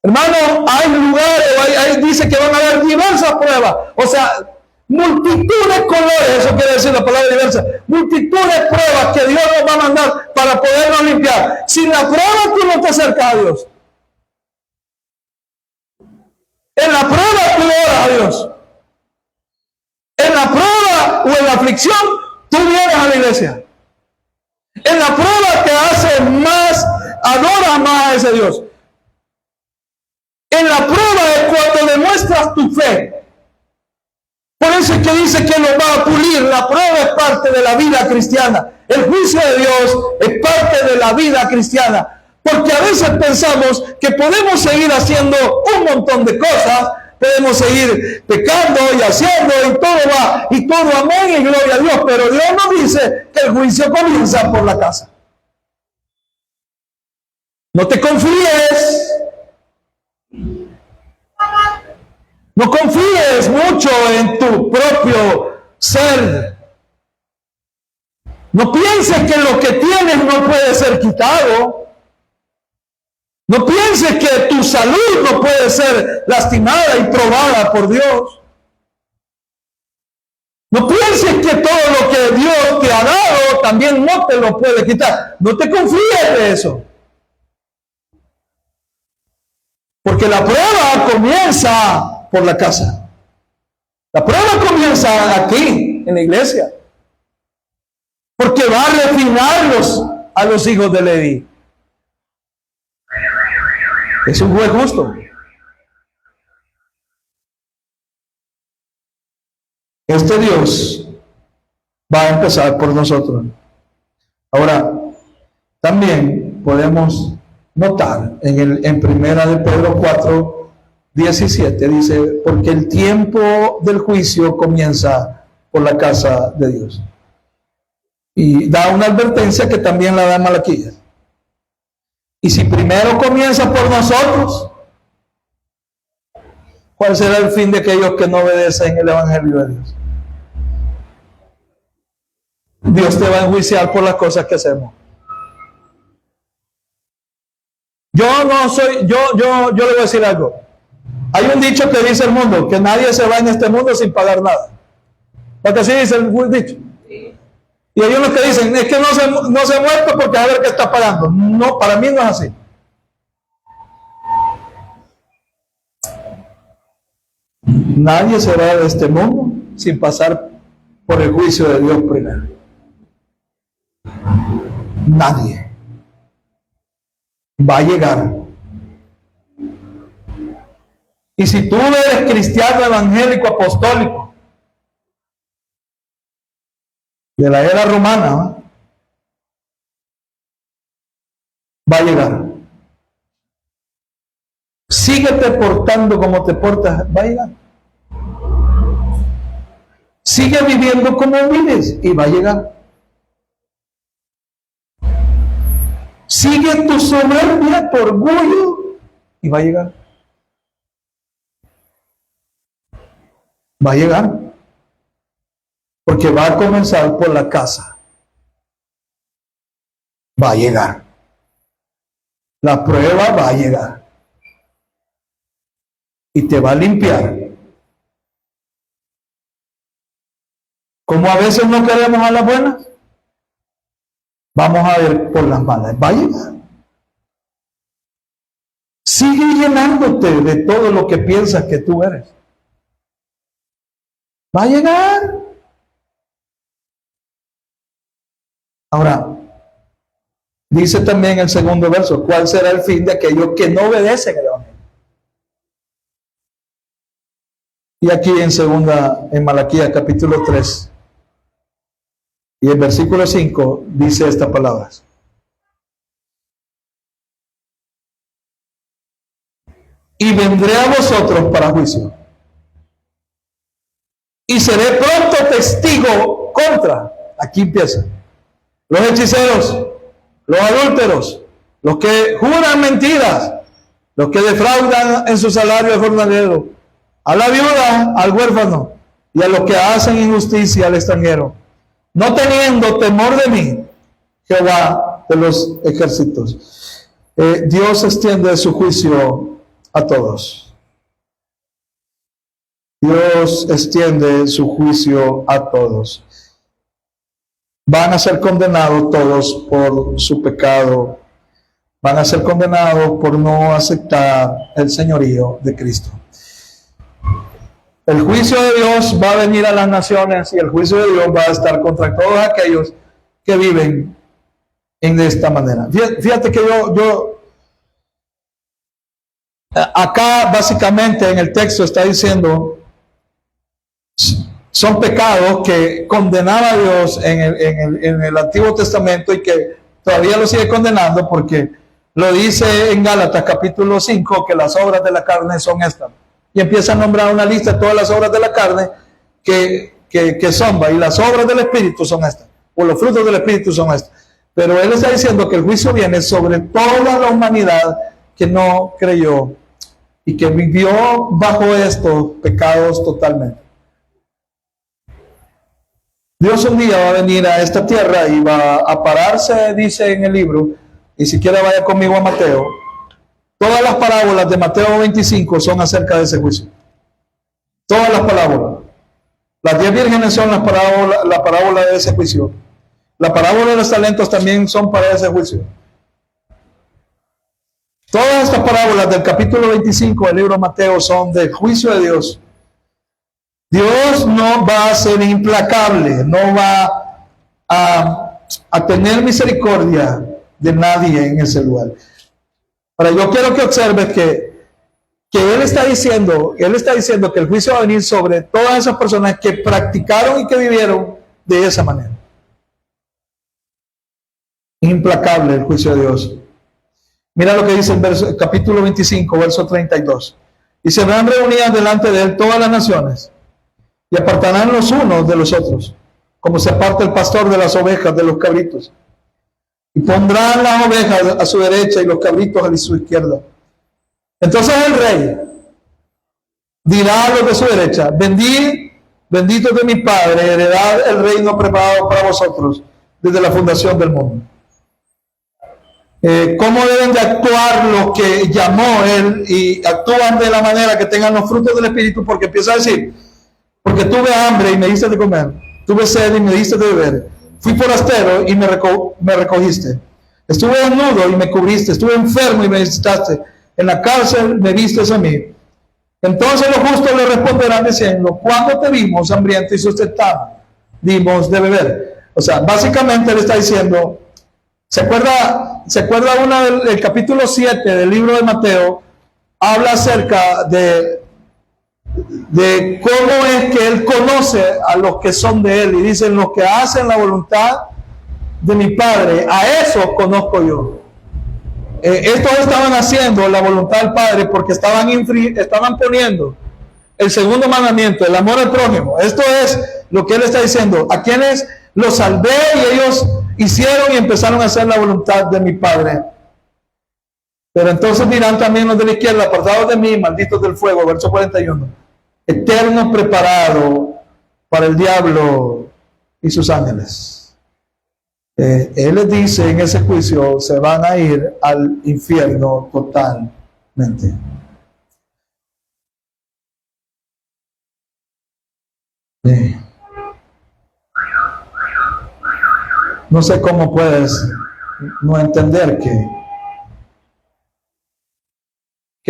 Hermano, hay lugares, dice que van a haber diversas pruebas. O sea, multitud de colores, eso quiere decir la palabra diversa. Multitud de pruebas que Dios nos va a mandar para podernos limpiar. Sin la prueba tú no te acercas a Dios. En la prueba tú oras a Dios. En la prueba o en la aflicción tú vienes a la iglesia. En la prueba te haces más, adoras más a ese Dios. En la prueba es cuando demuestras tu fe. Por eso es que dice que nos va a pulir. La prueba es parte de la vida cristiana. El juicio de Dios es parte de la vida cristiana. Porque a veces pensamos que podemos seguir haciendo un montón de cosas, podemos seguir pecando y haciendo y todo va, y todo amén y gloria a Dios. Pero Dios nos dice que el juicio comienza por la casa. No te confíes. No confíes mucho en tu propio ser. No pienses que lo que tienes no puede ser quitado. No pienses que tu salud no puede ser lastimada y probada por Dios. No pienses que todo lo que Dios te ha dado también no te lo puede quitar. No te confíes de eso. Porque la prueba comienza por la casa. La prueba comienza aquí, en la iglesia. Porque va a refinarlos a los hijos de Leví. Es un juez justo. Este Dios va a empezar por nosotros. Ahora, también podemos notar en primera de Pedro 4:17 dice, porque el tiempo del juicio comienza por la casa de Dios. Y da una advertencia que también la da en Malaquías. Y si primero comienza por nosotros, ¿cuál será el fin de aquellos que no obedecen el Evangelio de Dios? Dios te va a enjuiciar por las cosas que hacemos. Yo le voy a decir algo. Hay un dicho que dice el mundo, que nadie se va en este mundo sin pagar nada. Porque así dice el dicho. Y hay unos que dicen, es que no se ha muerto porque a ver qué está pagando. No, para mí no es así. Nadie se va de este mundo sin pasar por el juicio de Dios primero. Nadie. Va a llegar. Y si tú eres cristiano, evangélico, apostólico, de la era romana, va a llegar. Síguete portando como te portas, va a llegar. Sigue viviendo como vives y va a llegar. Sigue tu soberbia, tu orgullo y va a llegar. Va a llegar. Porque va a comenzar por la casa. Va a llegar. La prueba va a llegar. Y te va a limpiar. Como a veces no queremos a las buenas, vamos a ver por las malas. Va a llegar. Sigue llenándote de todo lo que piensas que tú eres. Va a llegar. Ahora, dice también el segundo verso, ¿cuál será el fin de aquellos que no obedecen el Evangelio? Y aquí en Malaquías capítulo 3 y el versículo 5 dice estas palabras. Y vendré a vosotros para juicio. Y seré pronto testigo contra. Aquí empieza. Los hechiceros, los adúlteros, los que juran mentiras, los que defraudan en su salario al jornalero, a la viuda, al huérfano y a los que hacen injusticia al extranjero, no teniendo temor de mí, Jehová de los ejércitos. Dios extiende su juicio a todos. Dios extiende su juicio a todos. Van a ser condenados todos por su pecado. Van a ser condenados por no aceptar el señorío de Cristo. El juicio de Dios va a venir a las naciones y el juicio de Dios va a estar contra todos aquellos que viven en esta manera. Fíjate que yo acá básicamente en el texto está diciendo son pecados que condenaba a Dios en el Antiguo Testamento y que todavía lo sigue condenando porque lo dice en Gálatas capítulo 5 que las obras de la carne son estas. Y empieza a nombrar una lista de todas las obras de la carne que son, y las obras del Espíritu son estas, o los frutos del Espíritu son estas. Pero él está diciendo que el juicio viene sobre toda la humanidad que no creyó y que vivió bajo estos pecados totalmente. Dios un día va a venir a esta tierra y va a pararse, dice en el libro, y si quiere vaya conmigo a Mateo. Todas las parábolas de Mateo 25 son acerca de ese juicio. Todas las parábolas. Las 10 vírgenes son la parábola de ese juicio. La parábola de los talentos también son para ese juicio. Todas estas parábolas del capítulo 25 del libro de Mateo son del juicio de Dios. Dios no va a ser implacable, no va a tener misericordia de nadie en ese lugar. Ahora yo quiero que observes que Él está diciendo que el juicio va a venir sobre todas esas personas que practicaron y que vivieron de esa manera. Implacable el juicio de Dios. Mira lo que dice el capítulo 25, verso 32. Y se verán reunidas delante de Él todas las naciones. y apartarán los unos de los otros, como se aparta el pastor de las ovejas de los cabritos. Y pondrán las ovejas a su derecha y los cabritos a su izquierda. Entonces el rey dirá a los de su derecha: bendito de mi Padre, heredad el reino preparado para vosotros desde la fundación del mundo. ¿Cómo deben de actuar los que llamó él y actúan de la manera que tengan los frutos del Espíritu? Porque empieza a decir: porque tuve hambre y me diste de comer, tuve sed y me diste de beber, fui forastero y me recogiste, estuve desnudo y me cubriste, estuve enfermo y me visitaste, en la cárcel me vistes a mí. Entonces los justos le responderán diciendo: cuando te vimos hambriento y sustentado, dimos de beber. O sea, básicamente le está diciendo, ¿se acuerda el capítulo 7 del libro de Mateo? Habla acerca de cómo es que él conoce a los que son de él, y dicen: los que hacen la voluntad de mi Padre, a esos conozco yo. Estos estaban haciendo la voluntad del Padre porque estaban poniendo el segundo mandamiento, el amor al prójimo. Esto es lo que él está diciendo: a quienes los salvé y ellos hicieron y empezaron a hacer la voluntad de mi Padre. Pero entonces dirán también los de la izquierda: apartados de mí, malditos del fuego, verso 41, eterno preparado para el diablo y sus ángeles. Él les dice: en ese juicio se van a ir al infierno totalmente. No sé cómo puedes no entender que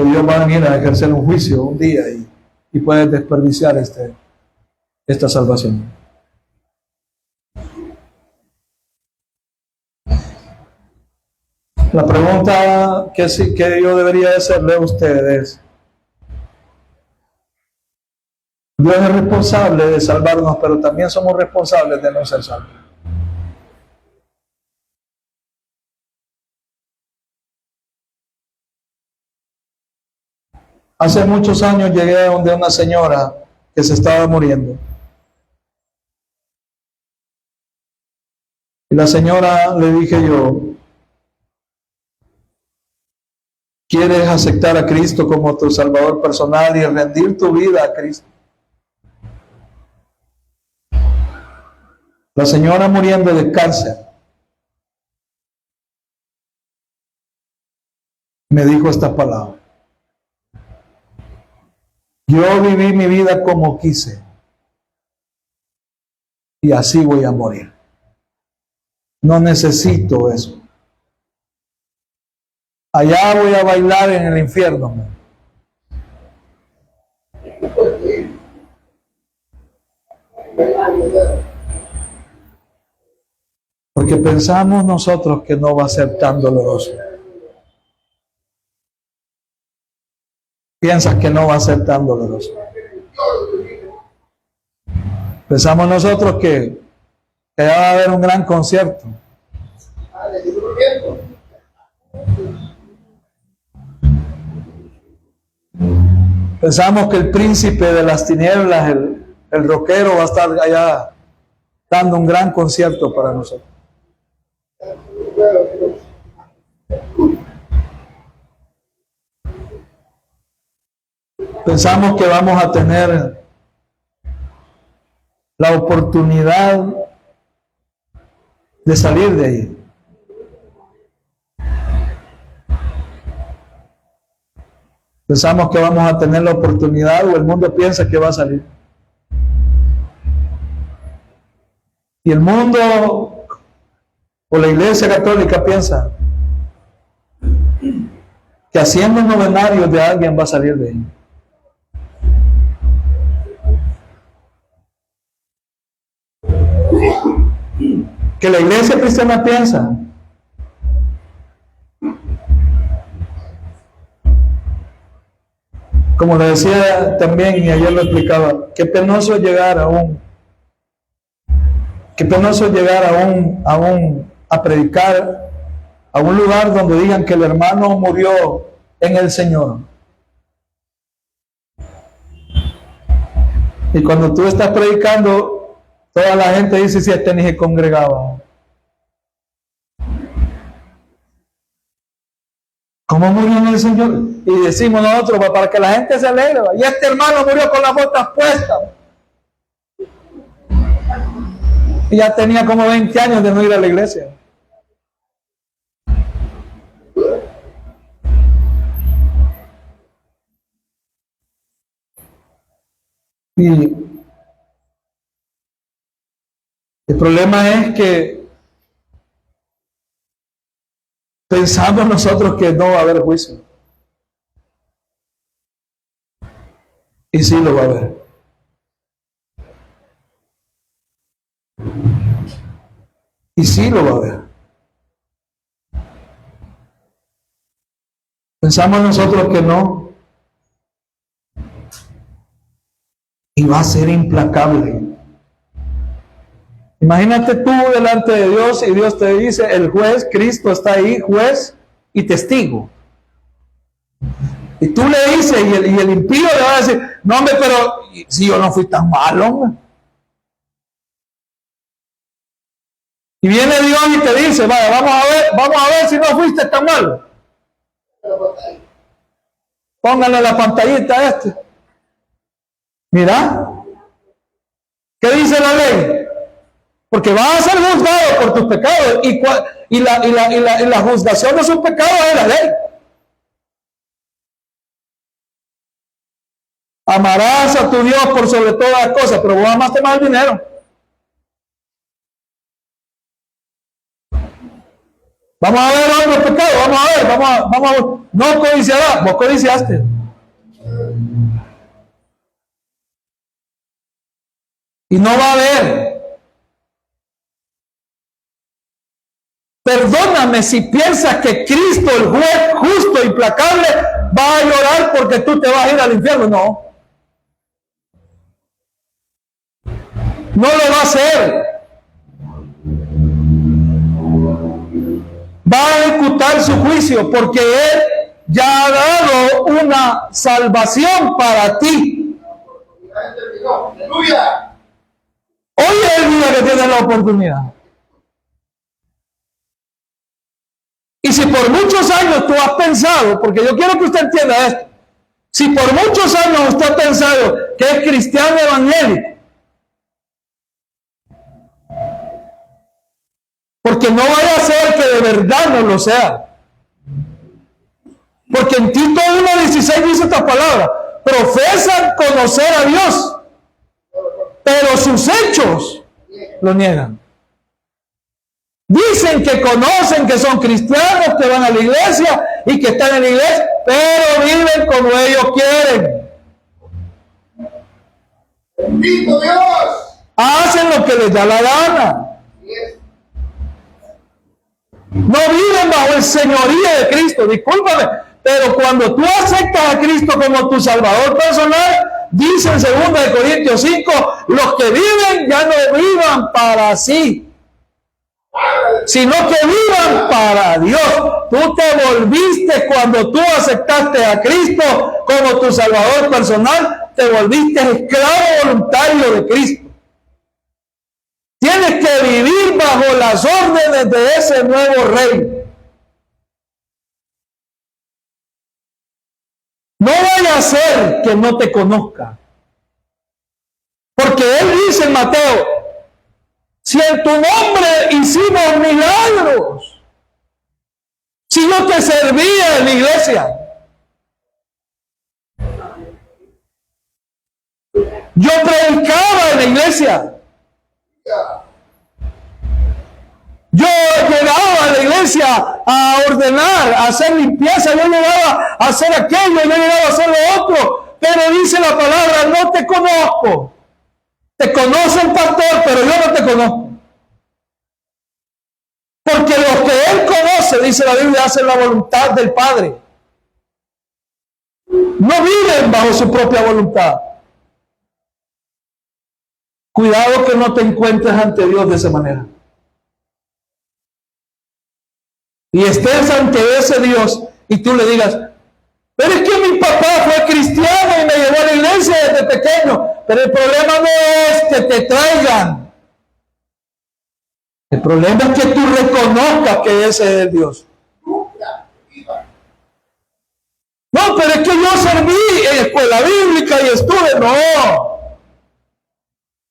Dios va a venir a ejercer un juicio un día y puedes desperdiciar esta salvación. La pregunta que yo debería hacerle a ustedes: Dios es responsable de salvarnos, pero también somos responsables de no ser salvos. Hace muchos años llegué a donde una señora que se estaba muriendo. Y la señora, le dije yo: ¿quieres aceptar a Cristo como tu Salvador personal y rendir tu vida a Cristo? La señora muriendo de cáncer me dijo estas palabras: yo viví mi vida como quise y así voy a morir. No necesito eso. Allá voy a bailar en el infierno. Porque pensamos nosotros que no va a ser tan doloroso. Piensas que no va a ser tan doloroso. Pensamos nosotros que allá va a haber un gran concierto. Pensamos que el príncipe de las tinieblas, el rockero, va a estar allá dando un gran concierto para nosotros. Pensamos que vamos a tener la oportunidad de salir de ahí. Pensamos que vamos a tener la oportunidad, o el mundo piensa que va a salir. Y el mundo o la Iglesia Católica piensa que haciendo novenarios de alguien va a salir de ahí. Que la Iglesia cristiana piensa como le decía también, y ayer lo explicaba, qué penoso llegar a predicar a un lugar donde digan que el hermano murió en el Señor. Y cuando tú estás predicando, toda la gente dice si este ni se congregaba. ¿Cómo murió en el Señor? Y decimos nosotros, pues, para que la gente se alegre. Y este hermano murió con las botas puestas. Y ya tenía como 20 años de no ir a la iglesia. Y el problema es que pensamos nosotros que no va a haber juicio. Y sí lo va a haber. Y sí lo va a haber. Pensamos nosotros que no. Y va a ser implacable. Imagínate tú delante de Dios y Dios te dice, el juez, Cristo está ahí, juez y testigo. Y tú le dices, y el impío le va a decir, no hombre, pero si yo no fui tan malo, hombre. Y viene Dios y te dice, vaya, vamos a ver si no fuiste tan malo. Pónganle la pantallita a este. Mira, ¿qué dice la ley? Porque vas a ser juzgado por tus pecados y la juzgación de sus pecados es la ley. Amarás a tu Dios por sobre todas las cosas, pero vos amaste más el dinero. Vamos a ver otros pecados, vamos a ver. No codiciarás, vos codiciaste. Y no va a haber. Perdóname si piensas que Cristo, el juez justo e implacable, va a llorar porque tú te vas a ir al infierno. No. No lo va a hacer. Va a ejecutar su juicio porque Él ya ha dado una salvación para ti. Hoy es el día que tienes la oportunidad. Y si por muchos años tú has pensado, porque yo quiero que usted entienda esto, si por muchos años usted ha pensado que es cristiano evangélico, porque no vaya a ser que de verdad no lo sea. Porque en Tito 1:16 dice esta palabra, profesan conocer a Dios, pero sus hechos lo niegan. Dicen que conocen, que son cristianos, que van a la iglesia y que están en la iglesia, pero viven como ellos quieren. ¡Bendito Dios! Hacen lo que les da la gana. No viven bajo el señorío de Cristo, discúlpame, pero cuando tú aceptas a Cristo como tu Salvador personal, dice en 2 Corintios 5, los que viven ya no vivan para sí, sino que vivan para Dios. Tú te volviste cuando tú aceptaste a Cristo como tu Salvador personal, te volviste esclavo voluntario de Cristo. Tienes que vivir bajo las órdenes de ese nuevo rey. No vaya a ser que no te conozca. Porque Él dice en Mateo, si en tu nombre hicimos milagros, si yo te servía en la iglesia, yo predicaba en la iglesia, yo llegaba a la iglesia a ordenar, a hacer limpieza, yo llegaba a hacer aquello, yo llegaba a hacer lo otro, pero dice la palabra, no te conozco. Te conocen, pastor, pero yo no te conozco. Porque los que Él conoce, dice la Biblia, hacen la voluntad del Padre. No viven bajo su propia voluntad. Cuidado que no te encuentres ante Dios de esa manera. Y estés ante ese Dios y tú le digas, pero es que mi papá fue cristiano y me llevó a la iglesia desde pequeño. Pero el problema no es que te traigan. El problema es que tú reconozcas que ese es el Dios. No, pero es que yo serví en escuela bíblica y estuve. No.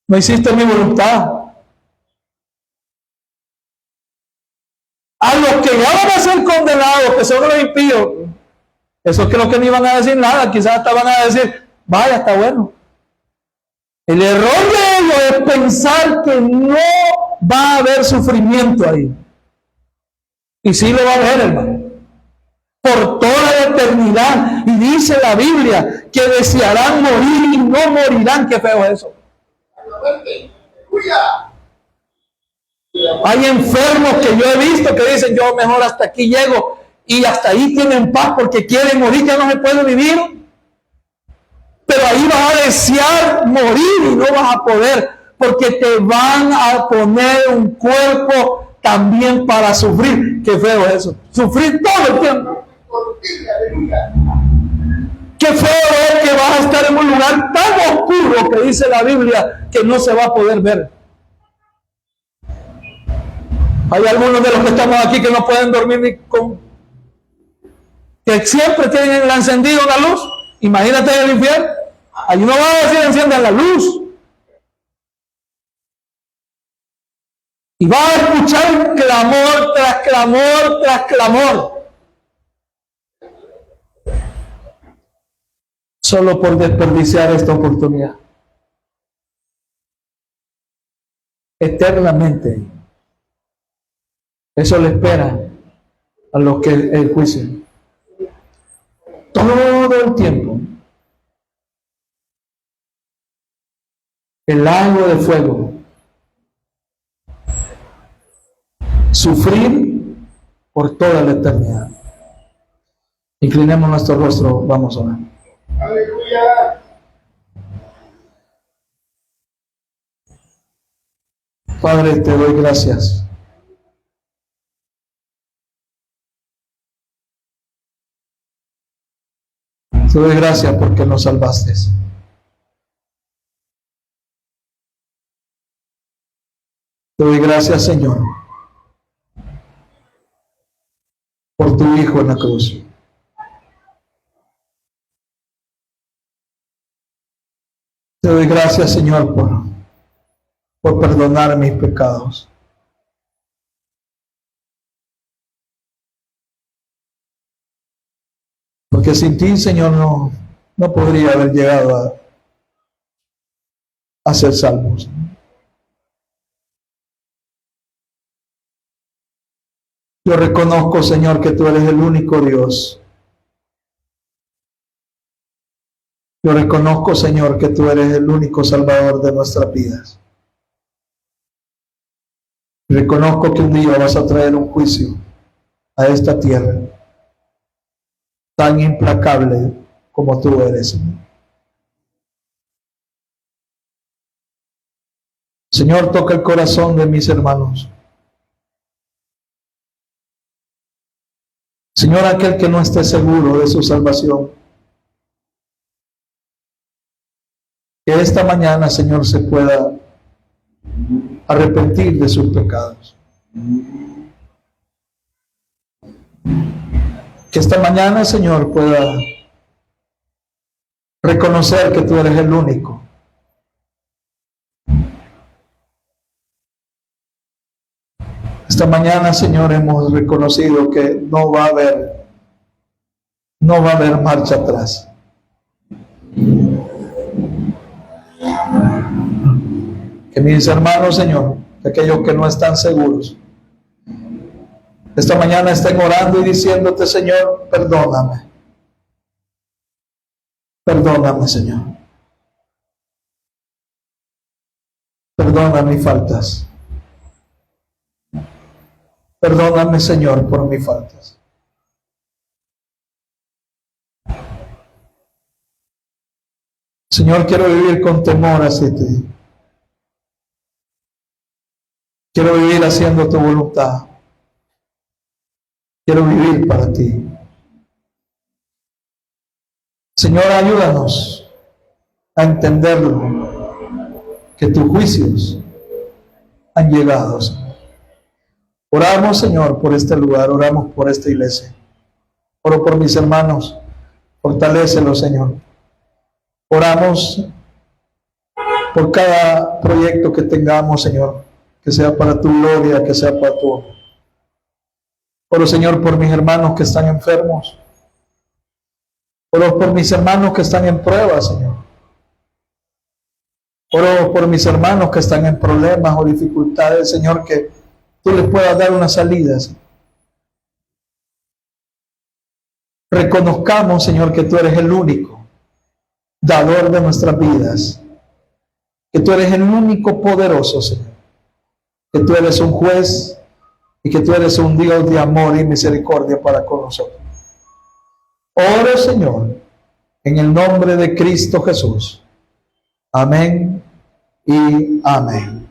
No hiciste mi voluntad. A los que ya van a ser condenados, que son los impíos, esos creo que no iban a decir nada, quizás hasta van a decir, vaya, está bueno. El error de ellos es pensar que no va a haber sufrimiento ahí. Y sí lo va a haber, hermano. Por toda la eternidad. Y dice la Biblia que desearán morir y no morirán. Qué feo es eso. Hay enfermos que yo he visto que dicen, yo mejor hasta aquí llego, y hasta ahí tienen paz porque quieren morir, ya no se puede vivir. Pero ahí vas a desear morir y no vas a poder, porque te van a poner un cuerpo también para sufrir. Qué feo es eso, sufrir todo el tiempo. Qué feo es que vas a estar en un lugar tan oscuro que dice la Biblia que no se va a poder ver. Hay algunos de los que estamos aquí que no pueden dormir ni con... que siempre tienen el encendido la luz. Imagínate en el infierno. Ahí no va a decir enciendan la luz. Y va a escuchar clamor tras clamor tras clamor. Solo por desperdiciar esta oportunidad. Eternamente. Eso le espera a los que el juicio. Todo el tiempo. El lago de fuego. Sufrir por toda la eternidad. Inclinemos nuestro rostro, vamos a orar. Aleluya. Padre, te doy gracias. Te doy gracias porque nos salvaste. Te doy gracias, Señor, por tu Hijo en la cruz. Te doy gracias, Señor, por perdonar mis pecados. Porque sin ti, Señor, no podría haber llegado a ser salvos. Yo reconozco, Señor, que tú eres el único Dios. Yo reconozco, Señor, que tú eres el único Salvador de nuestras vidas. Reconozco que un día vas a traer un juicio a esta tierra tan implacable como tú eres, Señor. Señor, toca el corazón de mis hermanos. Señor, aquel que no esté seguro de su salvación, que esta mañana, Señor, se pueda arrepentir de sus pecados. Que esta mañana, Señor, pueda reconocer que tú eres el único. Esta mañana, Señor, hemos reconocido que no va a haber marcha atrás. Que mis hermanos, Señor, aquellos que no están seguros, esta mañana estén orando y diciéndote, Señor, perdóname. Perdóname, Señor. Perdona mis faltas. Perdóname, Señor, por mis faltas. Señor, quiero vivir con temor hacia ti. Quiero vivir haciendo tu voluntad. Quiero vivir para ti. Señor, ayúdanos a entenderlo, que tus juicios han llegado, Señor. Oramos, Señor, por este lugar, oramos por esta iglesia. Oro por mis hermanos, fortalécelos, Señor. Oramos por cada proyecto que tengamos, Señor, que sea para tu gloria, que sea para tu honor. Oro, Señor, por mis hermanos que están enfermos. Oro por mis hermanos que están en pruebas, Señor. Oro por mis hermanos que están en problemas o dificultades, Señor, que tú les puedas dar una salida, Señor. Reconozcamos, Señor, que tú eres el único dador de nuestras vidas, que tú eres el único poderoso, Señor, que tú eres un juez y que tú eres un Dios de amor y misericordia para con nosotros. Oro, Señor, en el nombre de Cristo Jesús. Amén y amén.